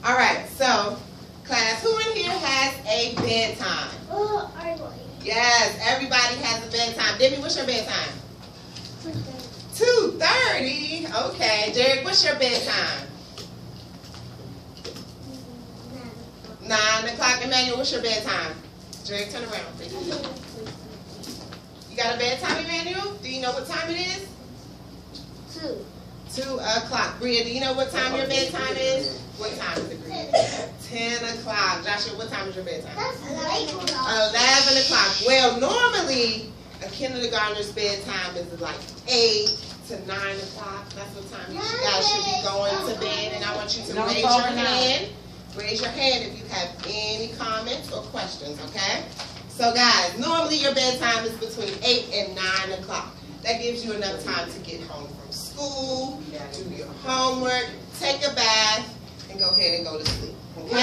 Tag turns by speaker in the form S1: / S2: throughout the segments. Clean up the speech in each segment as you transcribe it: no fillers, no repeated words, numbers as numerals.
S1: All right, so class, who in here has a bedtime?
S2: Oh, I want it.
S1: Yes, everybody has a bedtime. Demi, what's your bedtime? 2:30. Okay, Derek, what's your bedtime? 9 o'clock. Emmanuel, what's your bedtime? Derek, turn around, please. You got a bedtime, Emmanuel? Do you know what time it is? 2 o'clock. Bria, do you know what time your bedtime is? What time is it, Bria? 10 o'clock. Joshua, what time is your bedtime? 11 o'clock. Well, normally a kindergartner's bedtime is like 8 to 9 o'clock. That's what time you guys should be going to bed. And I want you to raise your hand. Raise your hand if you have any comments or questions, okay? So guys, normally your bedtime is between 8 and 9 o'clock. That gives you enough time to get home from school, do your homework, take a bath, and go ahead and go to sleep. Okay?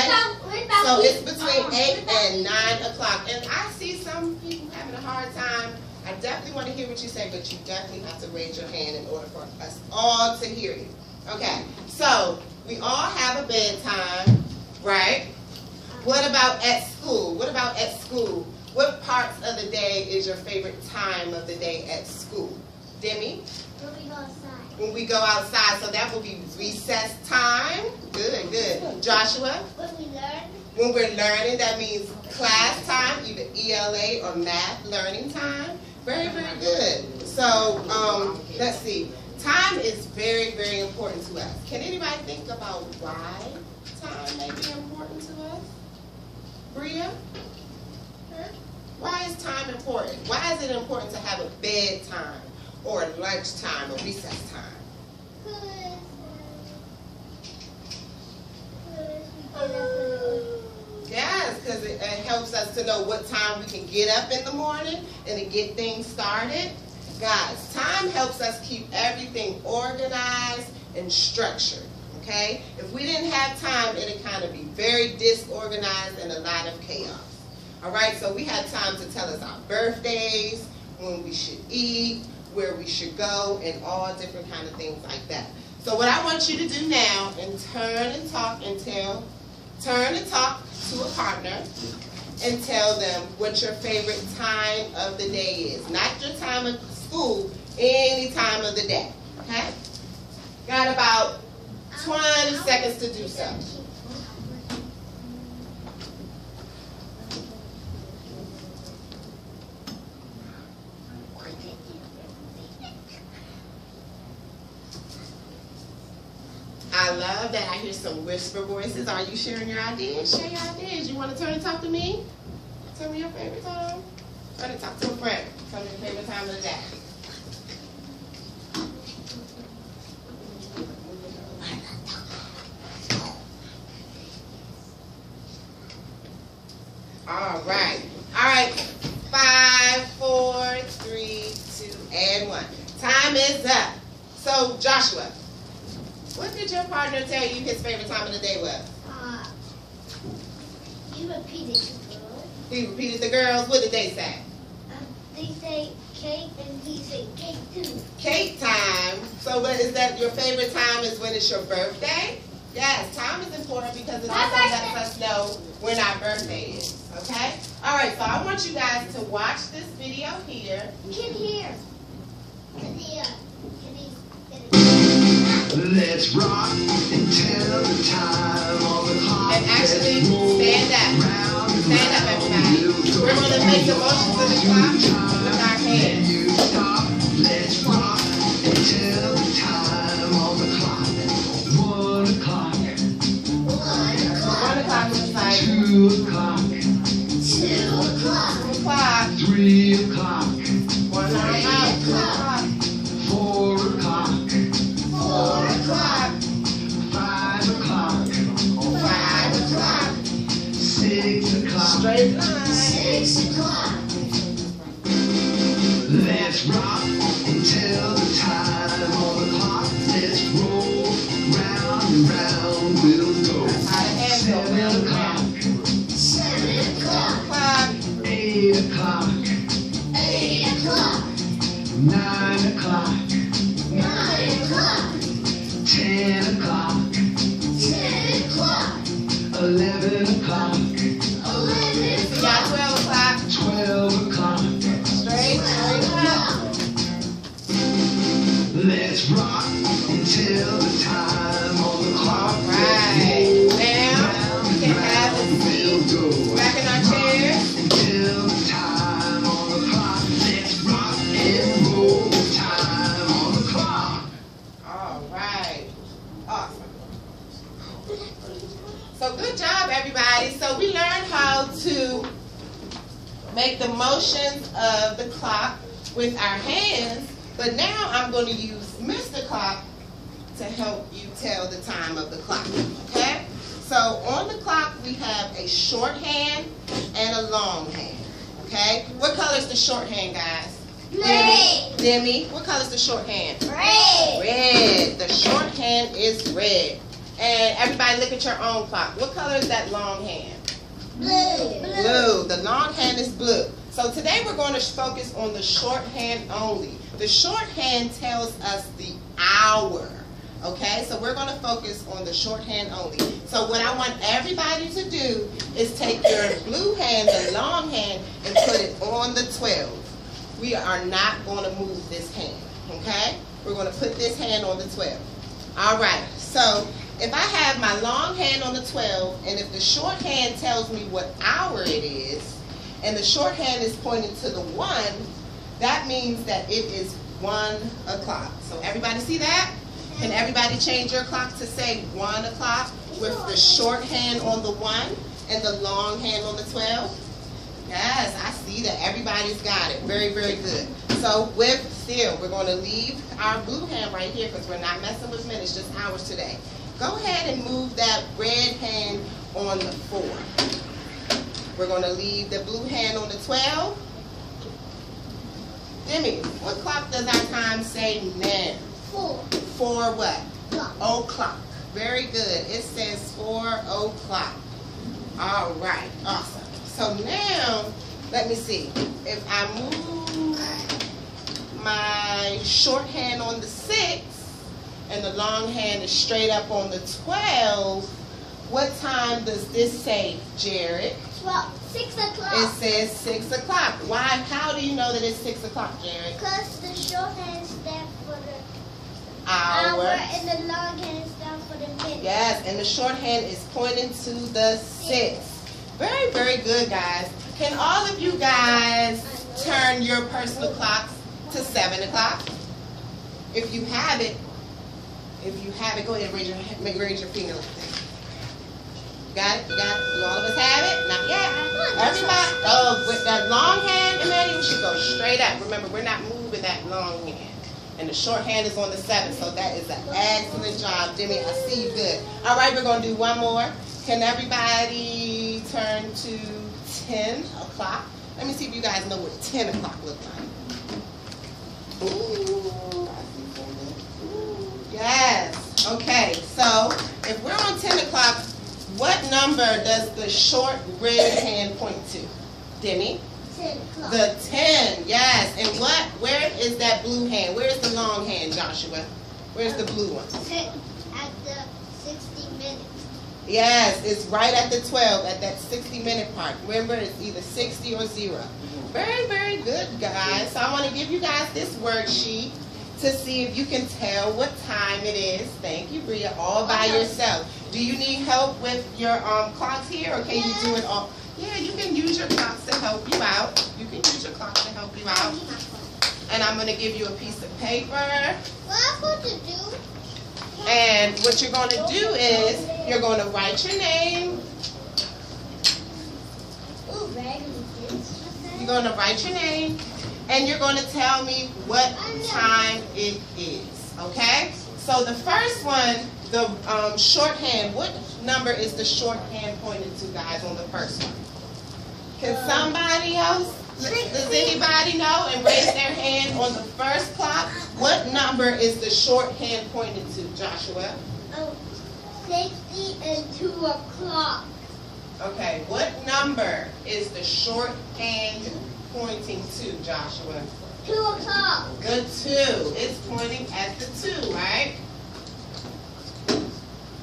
S1: So it's between 8 and 9 o'clock. And I see some people having a hard time. I definitely want to hear what you say, but you definitely have to raise your hand in order for us all to hear you. Okay, so we all have a bedtime, right? What about at school? What about at school? What parts of the day is your favorite time of the day at school? Demi?
S2: When we go outside.
S1: When we go outside, so that will be recess time. Good, good. Joshua?
S2: When we learn.
S1: When we're learning, that means class time, either ELA or math learning time. Very, very good. So, let's see. Time is very, very important to us. Can anybody think about why time may be important to us? Bria? Why is time important? Why is it important to have a bedtime or lunchtime or recess time? Yes, because it helps us to know what time we can get up in the morning and to get things started. Guys, time helps us keep everything organized and structured, okay? If we didn't have time, it would kind of be very disorganized and a lot of chaos. All right, so we have time to tell us our birthdays, when we should eat, where we should go, and all different kind of things like that. So what I want you to do now, and turn and talk to a partner and tell them what your favorite time of the day is. Not your time of school, any time of the day, okay? Got about 20 seconds to do so. I love that I hear some whisper voices. Are you sharing your ideas? Share your ideas. You want to turn and talk to me? Tell me your favorite time. Turn and talk to a friend. Tell me your favorite time of the day. All right. All right. 5, 4, 3, 2, and 1. Time is up. So, Joshua, what did your partner tell you his favorite time of the day was?
S2: He repeated the girls.
S1: He repeated the girls. What did they say?
S2: They say cake, and he said cake too.
S1: Cake time. So what is that? Your favorite time is when it's your birthday? Yes, time is important because it also lets us know when our birthday is. Okay? All right, so I want you guys to watch this video here.
S2: Can hear.
S3: Let's rock until the time on the clock.
S1: And actually, stand up. Stand up, everybody. We're going to make the motions of the clock with our hands.
S3: You stop. Let's rock until the time on the clock. 1 o'clock.
S1: 1 o'clock looks like
S3: 2 o'clock.
S2: 2 o'clock.
S1: 2 o'clock.
S3: 3 o'clock.
S1: 1 o'clock. 2 o'clock.
S3: 4 o'clock.
S2: 4 o'clock.
S3: 5 o'clock.
S1: 5 o'clock.
S3: 6 o'clock.
S1: Straight line.
S2: 6 o'clock.
S3: Let's rock until the time on the clock. Let's roll round and round. We'll go. 7 o'clock.
S2: 7 o'clock.
S3: 8 o'clock.
S2: 8 o'clock.
S3: 9 o'clock.
S2: 9 o'clock.
S3: 10 o'clock.
S2: 10 o'clock.
S3: let's rock until the time on the clock.
S1: Alright, now we can have a seat back in our chair.
S3: Until the time on the clock. Let's rock and roll. Time on the clock.
S1: Alright, awesome. So good job, everybody. So we learned how to make the motions of the clock with our hands, but now I'm going to use Mr. Clock to help you tell the time of the clock, okay? So on the clock we have a short hand and a long hand, okay? What color is the short hand, guys?
S2: Red.
S1: Demi, what color is the short hand?
S2: Red.
S1: Red. The short hand is red. And everybody look at your own clock. What color is that long hand?
S2: Blue.
S1: Blue. The long hand is blue. So today we're going to focus on the short hand only. The short hand tells us the hour. Okay, so we're going to focus on the short hand only. So what I want everybody to do is take your blue hand, the long hand, and put it on the 12. We are not going to move this hand. Okay, we're going to put this hand on the 12. All right, so if I have my long hand on the 12, and if the short hand tells me what hour it is, and the short hand is pointing to the 1, that means that it is 1 o'clock. So everybody see that? Can everybody change your clock to say 1 o'clock with the short hand on the 1 and the long hand on the 12? Yes, I see that. Everybody's got it. Very, very good. So still, we're going to leave our blue hand right here because we're not messing with minutes, just hours today. Go ahead and move that red hand on the 4. We're going to leave the blue hand on the 12. Demi, what clock does our time say now?
S2: 4.
S1: 4 what?
S2: Clock.
S1: O'clock. Very good. It says 4 o'clock. All right. Awesome. So now, let me see. If I move my short hand on the 6 and the long hand is straight up on the 12, what time does this say, Jared?
S2: 6 o'clock.
S1: It says 6 o'clock. Why? How do you know that it's 6 o'clock, Jared?
S2: Because the short hand stands for the
S1: Hour.
S2: and the long hand stands for the minute.
S1: Yes, and the short hand is pointing to the 6. Very, very good, guys. Can all of you guys turn your personal clocks to 7 o'clock? If you have it, go ahead and raise your finger like that. Got it? You got it? Do all of us have it? Not yet. Everybody, with that long hand, Emmanuel, you should go straight up. Remember, we're not moving that long hand. And the short hand is on the 7, so that is an excellent job, Demi. I see you good. All right, we're going to do one more. Can everybody turn to 10 o'clock? Let me see if you guys know what 10 o'clock looks like. Ooh, I see something. Ooh, yes. Okay, so if we're on 10 o'clock, what number does the short red hand point to? Demi?
S2: 10 o'clock.
S1: The 10, yes. And where is that blue hand? Where's the long hand, Joshua? Where's the blue one?
S2: At the 60 minutes.
S1: Yes, it's right at the 12, at that 60-minute part. Remember, it's either 60 or 0. Very, very good, guys. So I want to give you guys this worksheet to see if you can tell what time it is. Thank you, Bria, all by yourself. Do you need help with your clocks here, or can you do it all? Yeah, you can use your clocks to help you out. You can use your clocks to help you out. And I'm going to give you a piece of paper.
S2: What I'm going to do?
S1: And what you're going to do is, you're going to write your name. You're going to write your name. And you're going to tell me what time it is. Okay? So the first one, the shorthand, what number is the shorthand pointed to, guys, on the first one? Can somebody else, does anybody know and raise their hand on the first clock? What number is the shorthand pointed to, Joshua?
S2: 60 and 2 o'clock.
S1: Okay, what number is the shorthand pointing to, Joshua?
S2: 2 o'clock.
S1: Good, 2. It's pointing at the 2, right?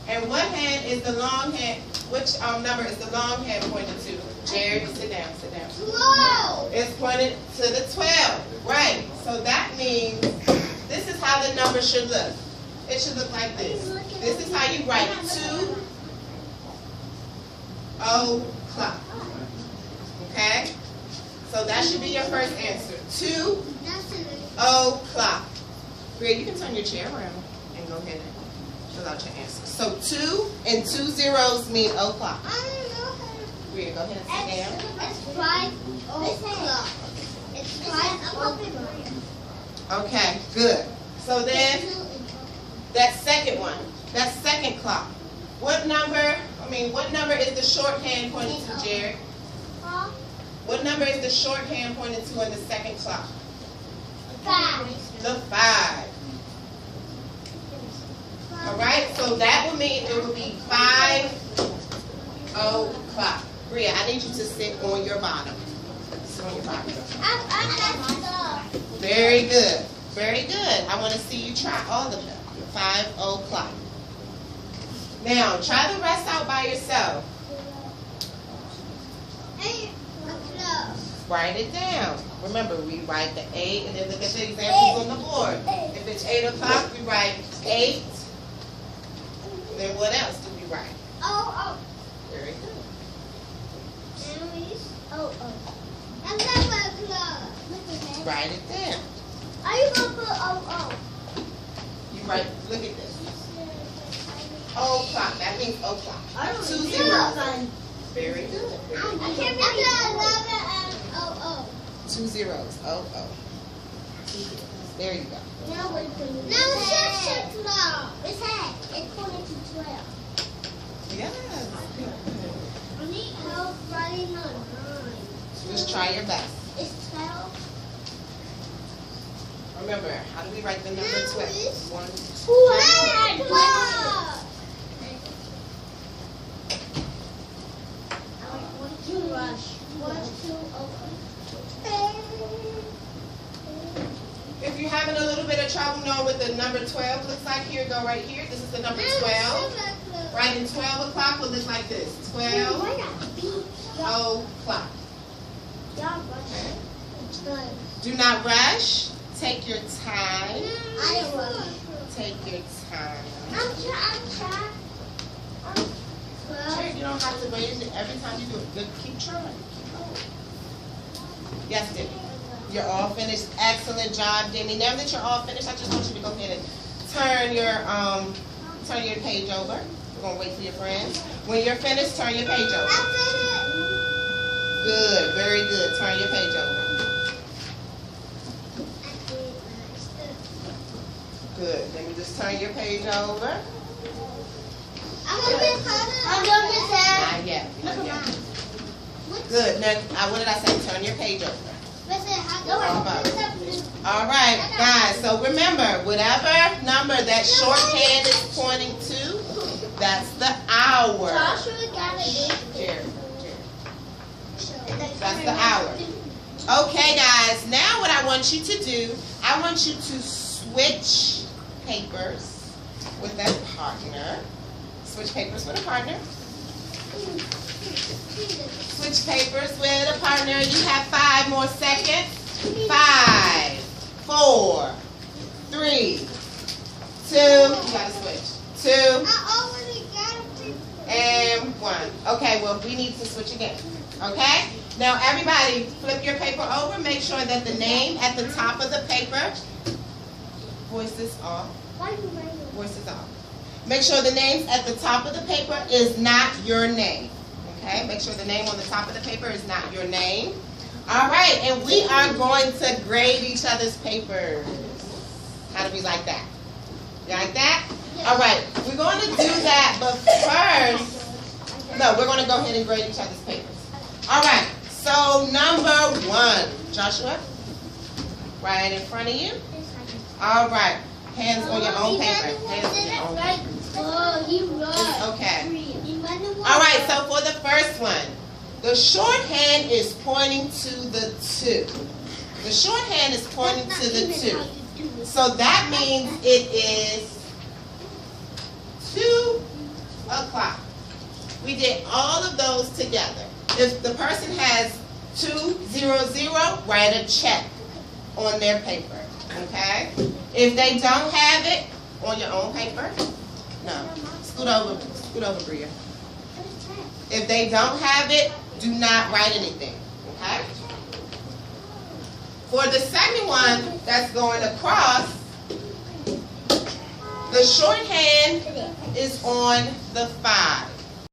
S1: And what hand is the long hand, which number is the long hand pointed to? Jerry, sit down, sit down.
S2: 12.
S1: It's pointed to the 12, right? So that means, this is how to know number should look. It should look like this. This is how you write 2 o'clock. Okay? So that should be your first answer. 2 o'clock. Bria, you can turn your chair around and go ahead and fill out your answer. So 2 and 2 zeros mean o'clock. Bria, go ahead and sit down.
S2: It's 5 o'clock. It's 5 o'clock.
S1: Okay, good. So then, that second one, that second clock. What number is the shorthand pointing to, Jared? What number is the shorthand pointing to in the second clock?
S2: 5.
S1: The 5. All right, so that would mean it would be 5 o'clock. Bria, I need you to sit on your bottom. Sit on your bottom. Very good. Very good. I want to see you try all of them. 5 o'clock. Now, try the rest out by yourself.
S2: 8 o'clock.
S1: Write it down. Remember, we write the 8 and then look at the examples on the board. If it's 8 o'clock, we write 8. Then what else do we write?
S2: Oh.
S1: Very good.
S2: Oh. 11 o'clock.
S1: Write it down.
S2: Are you going to put oh?
S1: You write, look at this. O'clock. That means o'clock. 2 zeros. Very good.
S2: I can't remember 11 and oh.
S1: 2 zeros. Oh. There you go.
S2: Now it's 6 o'clock. It's pointing to 12.
S1: Yes.
S2: I need help writing on 9.
S1: Just try your best.
S2: It's 12.
S1: Remember, how do we write the number 12? 1, 2.
S2: 12. Rush. 1, 2,
S1: If you're having a little bit of trouble knowing what the number 12 looks like, here, go right here. This is the number 12. Writing 12 o'clock will look like this. 12 o'clock. Okay. Do not rush. Take your time. Take your time.
S2: I'm trying.
S1: Sure, you don't have to wait every time you do it. Good, keep trying. Keep going. Yes, Demi. You're all finished. Excellent job, Demi. Now that you're all finished, I just want you to go ahead and turn your page over. We're gonna wait for your friends. When you're finished, turn your page over. Good, very good. Turn your page over. Good. Let me just turn your page over.
S2: I'm going to
S1: Not yet. Not yet. Good. Now, what did I say? Turn your page over. All right, guys. So remember, whatever number that shorthand is pointing to, that's the hour. That's the hour. Okay, guys. Now what I want you to do, I want you to switch papers with a partner. Switch papers with a partner. Switch papers with a partner. You have 5 more seconds. 5, 4, 3, 2. You gotta switch. 2 and 1. Okay, well, we need to switch again. Okay? Now, everybody, flip your paper over. Make sure that the name at the top of the paper, voices off. Voices off. Make sure the name at the top of the paper is not your name. Okay? Make sure the name on the top of the paper is not your name. All right, and we are going to grade each other's papers. How do we like that? You like that? All right, we're going to do that, but first, no, we're going to go ahead and grade each other's papers. All right, so number 1, Joshua, right in front of you. All right, hands on your own paper. Hands on your own paper. Okay. All right, so for the first one, the shorthand is pointing to the 2. The shorthand is pointing to the 2. So that means it is 2 o'clock. We did all of those together. If the person has 200, write a check on their paper. Okay? If they don't have it on your own paper, no. Scoot over, Bria. If they don't have it, do not write anything. Okay? For the second one that's going across, the shorthand is on the 5.